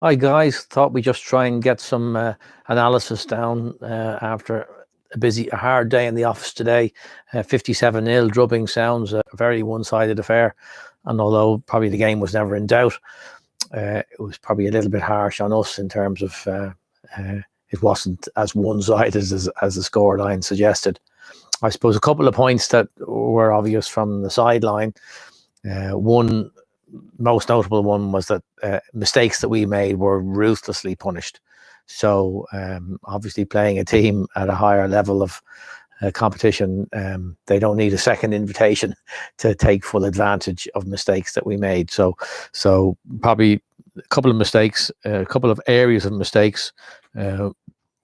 Hi guys, thought we'd just try and get some analysis down after a hard day in the office today. 57-0 drubbing sounds a very one-sided affair, and although probably the game was never in doubt, it was probably a little bit harsh on us in terms of it wasn't as one-sided as the scoreline suggested. I suppose a couple of points that were obvious from the sideline. One most notable one was that mistakes that we made were ruthlessly punished. So obviously playing a team at a higher level of competition, they don't need a second invitation to take full advantage of mistakes that we made. So probably a couple of mistakes, a couple of areas of mistakes.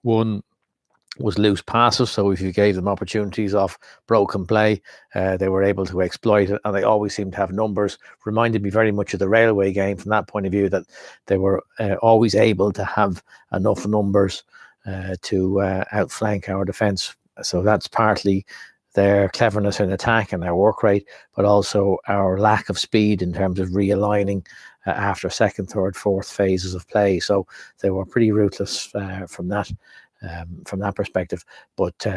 One was loose passes. So if you gave them opportunities off broken play, they were able to exploit it, and they always seemed to have numbers. Reminded me very much of the Railway game from that point of view, that they were always able to have enough numbers to outflank our defence. So that's partly their cleverness in attack and their work rate, but also our lack of speed in terms of realigning after second, third, fourth phases of play. So they were pretty ruthless from that perspective, but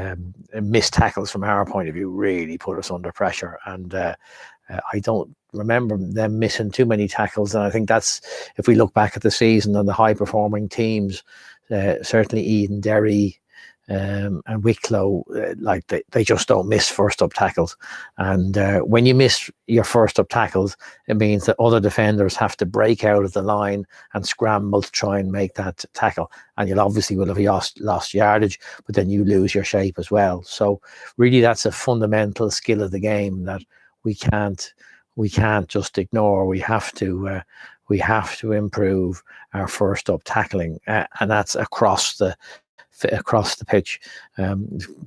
missed tackles from our point of view really put us under pressure, and I don't remember them missing too many tackles. And I think that's, if we look back at the season and the high performing teams, certainly Eden, Derry, and Wicklow, like they just don't miss first up tackles. And when you miss your first up tackles, it means that other defenders have to break out of the line and scramble to try and make that tackle. And you'll obviously will have lost yardage, but then you lose your shape as well. So really, that's a fundamental skill of the game that we can't just ignore. We have to improve our first up tackling, and that's across the pitch.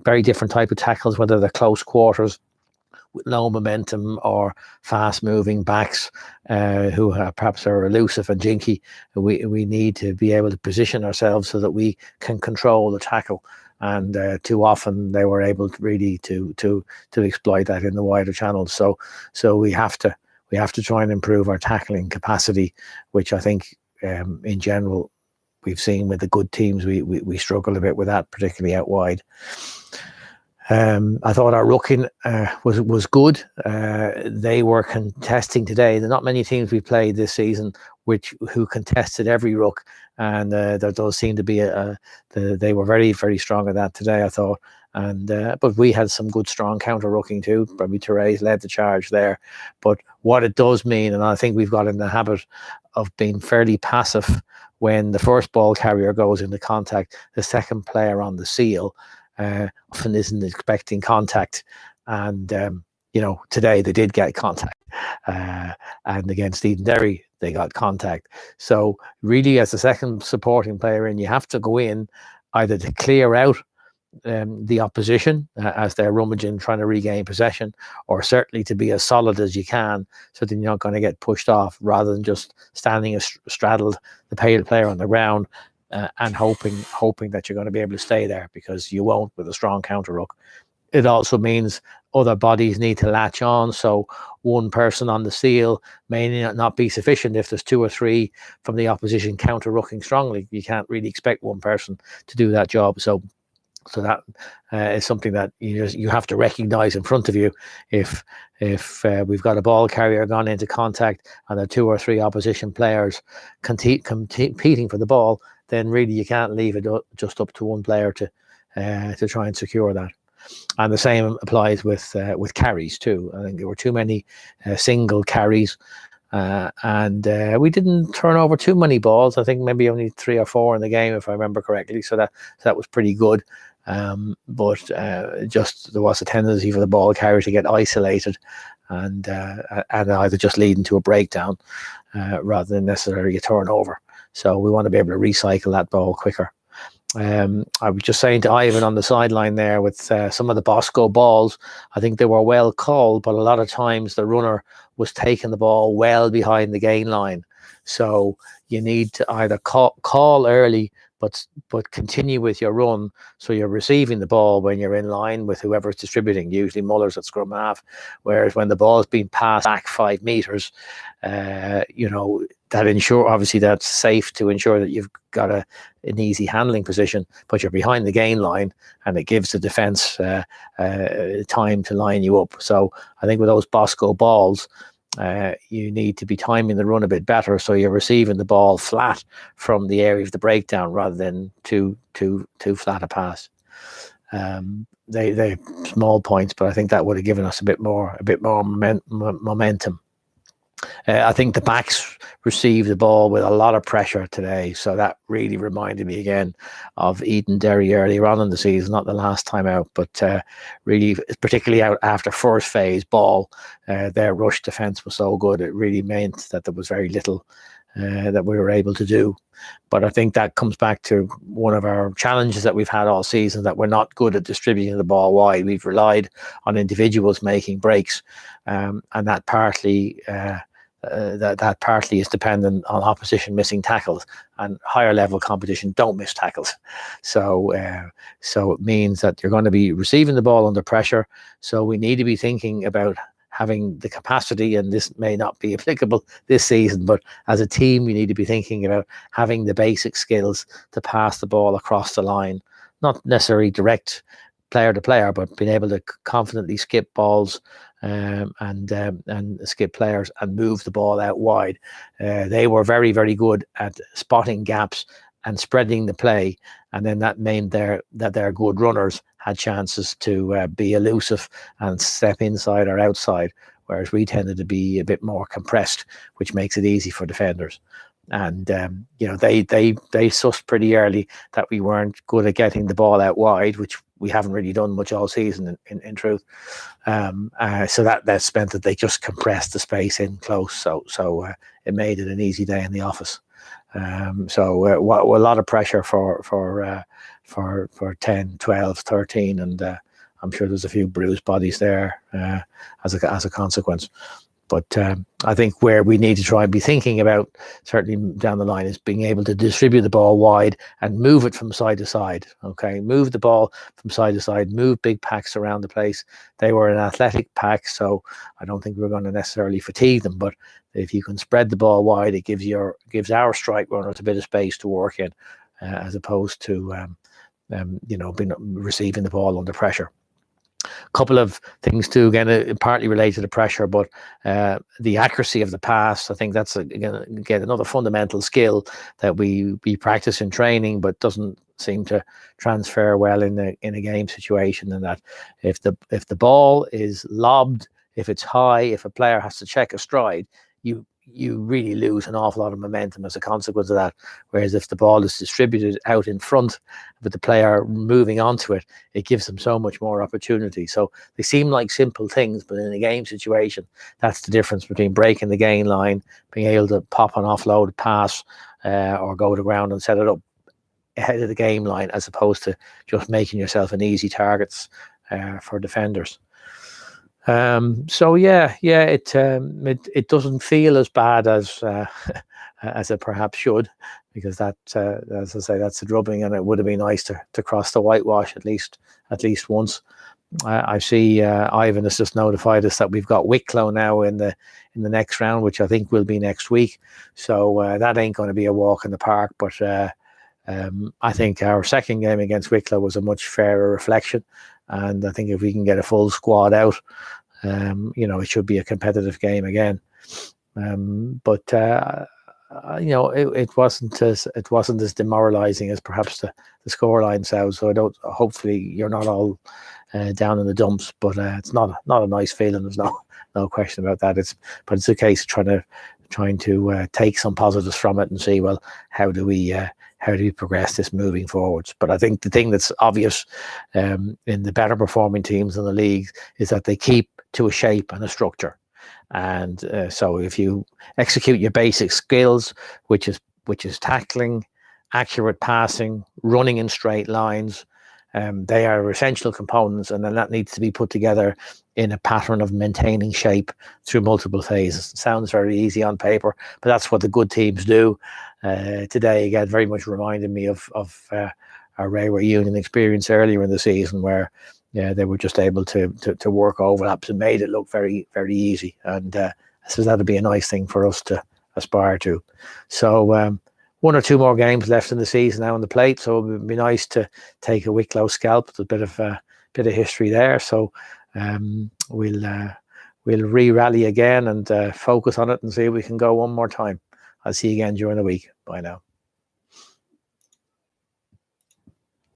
Very different type of tackles, whether they're close quarters with low momentum or fast moving backs who perhaps are elusive and jinky. We need to be able to position ourselves so that we can control the tackle, and too often they were able to really to exploit that in the wider channels. So we have to try and improve our tackling capacity, which I think in general we've seen with the good teams, we struggle a bit with that, particularly out wide. I thought our rucking was good. They were contesting today. There are not many teams we played this season who contested every ruck, and there does seem to be they were very, very strong at that today, I thought. And but we had some good strong counter rucking too. Probably Therese led the charge there. But what it does mean, and I think we've got in the habit of being fairly passive, when the first ball carrier goes into contact, the second player on the seal often isn't expecting contact. And today they did get contact, and against Eden Derry they got contact. So really, as a second supporting player in, you have to go in either to clear out the opposition as they're rummaging, trying to regain possession, or certainly to be as solid as you can, so that you're not going to get pushed off, rather than just standing straddled the player on the ground and hoping that you're going to be able to stay there, because you won't with a strong counter ruck. It also means other bodies need to latch on. So one person on the seal may not be sufficient if there's two or three from the opposition counter rucking strongly. You can't really expect one person to do that job. So that is something that you have to recognize in front of you. If we've got a ball carrier gone into contact and there are two or three opposition players competing for the ball, then really you can't leave it just up to one player to try and secure that. And the same applies with carries too. I think there were too many single carries. And we didn't turn over too many balls. I think maybe only 3 or 4 in the game, if I remember correctly. So that was pretty good. But just there was a tendency for the ball carrier to get isolated and either just leading to a breakdown rather than necessarily a turnover. So we want to be able to recycle that ball quicker. I was just saying to Ivan on the sideline there, with some of the Bosco balls, I think they were well called, but a lot of times the runner was taking the ball well behind the gain line. So you need to either call early, but continue with your run, so you're receiving the ball when you're in line with whoever's distributing, usually Muller's at scrum half. Whereas when the ball's being passed back 5 meters, that ensure, obviously that's safe to ensure that you've got an easy handling position, but you're behind the gain line, and it gives the defence time to line you up. So I think with those Bosco balls, you need to be timing the run a bit better, so you're receiving the ball flat from the area of the breakdown rather than too flat a pass. They small points, but I think that would have given us a bit more momentum. I think the backs received the ball with a lot of pressure today, so that really reminded me again of Edenderry earlier on in the season, not the last time out, but really, particularly out after first phase ball, their rush defence was so good, it really meant that there was very little that we were able to do. But I think that comes back to one of our challenges that we've had all season, that we're not good at distributing the ball wide. We've relied on individuals making breaks, and that partly that partly is dependent on opposition missing tackles, and higher level competition don't miss tackles. So it means that you're going to be receiving the ball under pressure. So we need to be thinking about having the capacity, and this may not be applicable this season, but as a team, we need to be thinking about having the basic skills to pass the ball across the line, not necessarily direct player to player, but being able to confidently skip balls and skip players and move the ball out wide. They were very, very good at spotting gaps and spreading the play, and then that meant that their good runners had chances to be elusive and step inside or outside, whereas we tended to be a bit more compressed, which makes it easy for defenders. And they sussed pretty early that we weren't good at getting the ball out wide, which we haven't really done much all season in truth. So that meant that they just compressed the space in close, so it made it an easy day in the office. So a lot of pressure for 10, 12, 13, and I'm sure there's a few bruised bodies there as a consequence. But I think where we need to try and be thinking about, certainly down the line, is being able to distribute the ball wide and move it from side to side. Okay, move the ball from side to side, move big packs around the place. They were an athletic pack, so I don't think we're going to necessarily fatigue them. But if you can spread the ball wide, it gives our strike runners a bit of space to work in, as opposed to receiving the ball under pressure. Couple of things too, again, partly related to pressure, but the accuracy of the pass, I think that's again another fundamental skill that we practice in training, but doesn't seem to transfer well in a game situation. And that if the ball is lobbed, if it's high, if a player has to check a stride, you really lose an awful lot of momentum as a consequence of that. Whereas if the ball is distributed out in front with the player moving onto it, it gives them so much more opportunity. So they seem like simple things, but in a game situation, that's the difference between breaking the gain line, being able to pop an offload pass or go to ground and set it up ahead of the game line, as opposed to just making yourself an easy targets for defenders. It doesn't feel as bad as as it perhaps should, because that, as I say, that's a drubbing, and it would have been nice to cross the whitewash at least once. I see Ivan has just notified us that we've got Wicklow now in the next round, which I think will be next week. So that ain't going to be a walk in the park. But I think our second game against Wicklow was a much fairer reflection. And I think if we can get a full squad out, it should be a competitive game again. But it wasn't as demoralising as perhaps the scoreline sounds. So hopefully you're not all down in the dumps. But it's not a nice feeling. There's no question about that. It's a case of trying to take some positives from it and see, well, how do we progress this moving forwards. But I think the thing that's obvious in the better performing teams in the league is that they keep to a shape and a structure. And so if you execute your basic skills, which is tackling, accurate passing, running in straight lines, they are essential components, and then that needs to be put together in a pattern of maintaining shape through multiple phases. It sounds very easy on paper, but that's what the good teams do. Today, again, very much reminded me of our Railway Union experience earlier in the season, where they were just able to work overlaps and made it look very, very easy. And I suppose that'd be a nice thing for us to aspire to. So one or two more games left in the season now on the plate, so it would be nice to take a Wicklow scalp. There's a bit of history there, so we'll re-rally again and focus on it and see if we can go one more time. I'll see you again during the week. Bye now.